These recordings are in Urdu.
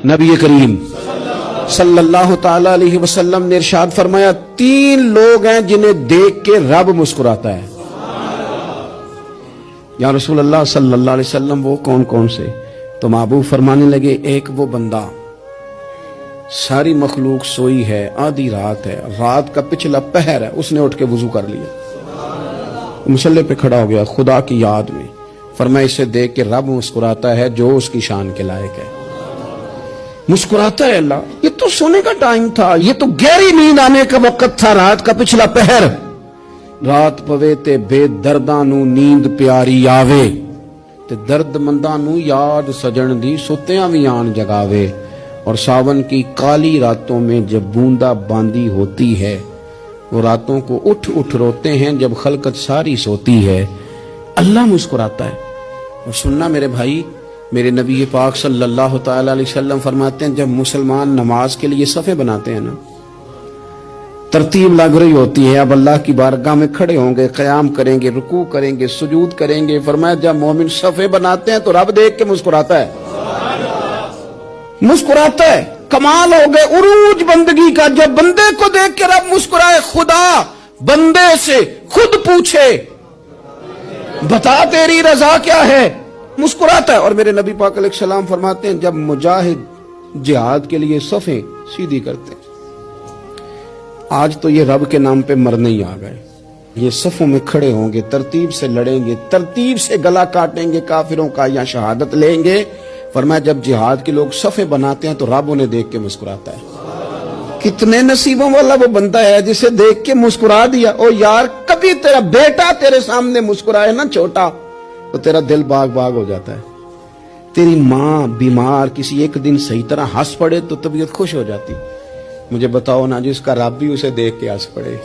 نبی کریم صلی اللہ تعالی علیہ وسلم نے ارشاد فرمایا 3 لوگ ہیں جنہیں دیکھ کے رب مسکراتا ہے۔ یا رسول اللہ صلی اللہ علیہ وسلم وہ کون کون سے؟ تو محبوب فرمانے لگے ایک وہ بندہ ساری مخلوق سوئی ہے، آدھی رات ہے، رات کا پچھلا پہر ہے، اس نے اٹھ کے وضو کر لیا، مصلی پہ کھڑا ہو گیا خدا کی یاد میں، فرمایا اسے دیکھ کے رب مسکراتا ہے جو اس کی شان کے لائق ہے۔ مسکراتا ہے اللہ۔ یہ تو سونے کا ٹائم تھا، یہ تو گہری نیند آنے کا وقت تھا، رات کا پچھلا پہر۔ رات پوے تے بے درداں نو نیند پیاری آوے تے درد منداں نو یاد سجن دی ستیاں وی آن جگاوے۔ اور ساون کی کالی راتوں میں جب بوندا باندی ہوتی ہے، وہ راتوں کو اٹھ اٹھ روتے ہیں جب خلقت ساری سوتی ہے، اللہ مسکراتا ہے۔ اور سننا میرے بھائی، میرے نبی پاک صلی اللہ تعالی علیہ وسلم فرماتے ہیں جب مسلمان نماز کے لیے صفیں بناتے ہیں نا، ترتیب لگ رہی ہوتی ہے، اب اللہ کی بارگاہ میں کھڑے ہوں گے، قیام کریں گے، رکوع کریں گے، سجود کریں گے، فرمایا جب مومن صفیں بناتے ہیں تو رب دیکھ کے مسکراتا ہے، مسکراتا ہے۔ کمال ہو گئے عروج بندگی کا، جب بندے کو دیکھ کے رب مسکرائے، خدا بندے سے خود پوچھے بتا تیری رضا کیا ہے، مسکراتا ہے۔ اور میرے نبی پاک علیہ السلام فرماتے ہیں جب مجاہد جہاد کے لیے صفیں سیدھی کرتے ہیں، آج تو یہ رب کے نام پہ مرنے ہی آ گئے، یہ صفوں میں کھڑے ہوں گے، ترتیب سے لڑیں گے، ترتیب سے گلا کاٹیں گے کافروں کا یا شہادت لیں گے۔ فرمایا جب جہاد کے لوگ صفیں بناتے ہیں تو رب انہیں دیکھ کے مسکراتا ہے۔ کتنے نصیبوں والا وہ بندہ ہے جسے دیکھ کے مسکرا دیا۔ او یار کبھی تیرا بیٹا تیرے سامنے مسکرائے نا چھوٹا تو تیرا دل باغ باغ ہو جاتا ہے۔ تیری ماں بیمار کسی ایک دن صحیح طرح ہنس پڑے تو طبیعت خوش ہو جاتی۔ مجھے بتاؤ نا جس کا رب بھی اسے دیکھ کے ہنس پڑے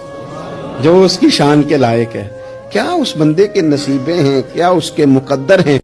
جو اس کی شان کے لائق ہے، کیا اس بندے کے نصیبیں ہیں، کیا اس کے مقدر ہیں؟